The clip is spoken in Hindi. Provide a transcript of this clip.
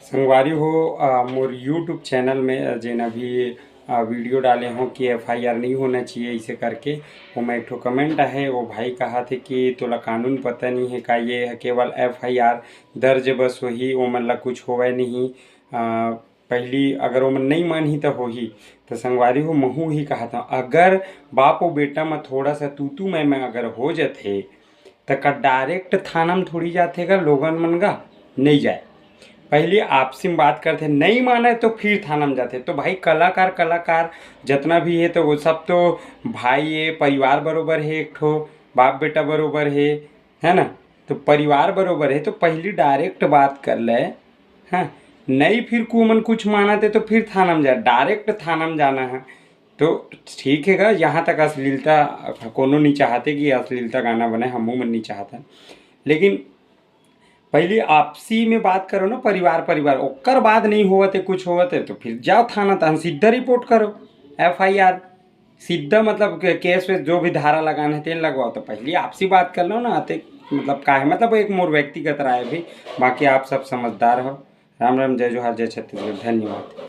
संगवारी हो मोर यूट्यूब चैनल में जेन अभी वीडियो डाले हों कि एफआईआर नहीं होना चाहिए इसे करके। वो मैं एक ठो कमेंट है, वो भाई कहा थे कि तोला कानून पता नहीं है का, ये है केवल एफआईआर दर्ज बस होही, वो मन ला कुछ होवे नहीं। पहली अगर वो मन नहीं मानही तो होही। तो संगवारी हो महू ही कहा था, अगर बाप और बेटा में थोड़ा सा तू मैं अगर हो जाते तो का डायरेक्ट थाना में थोड़ी जाते का लोगन मन का नहीं जाए। पहले आपसी में बात करते, नहीं माने तो फिर थाना में जाते। तो भाई कलाकार जितना भी है तो वो सब तो भाई है, परिवार बरोबर है, एक ठो बाप बेटा बरोबर है ना। तो परिवार बरोबर है तो पहली डायरेक्ट बात कर ले। हाँ, नहीं फिर कुमन कुछ माना थे तो फिर थाना में जा, डायरेक्ट थाना में जाना है तो ठीक है। का यहाँ तक अश्लीलता कोनो नहीं चाहते कि अश्लीलता गाना बने, हमू मन नहीं चाहता, लेकिन पहले आपसी में बात करो ना, परिवार ओकर बाद नहीं होवत है कुछ होवत है तो फिर जाओ थाना, तहन सीधा रिपोर्ट करो एफआईआर सीधा। मतलब केस वेस जो भी धारा लगाना है तेल लगवाओ। तो पहले आपसी बात कर लो ना, आते मतलब का है, मतलब एक मोर व्यक्तिगत राय भी। बाकी आप सब समझदार हो। राम राम, जय जोहार, जय छत्तीसगढ़, धन्यवाद।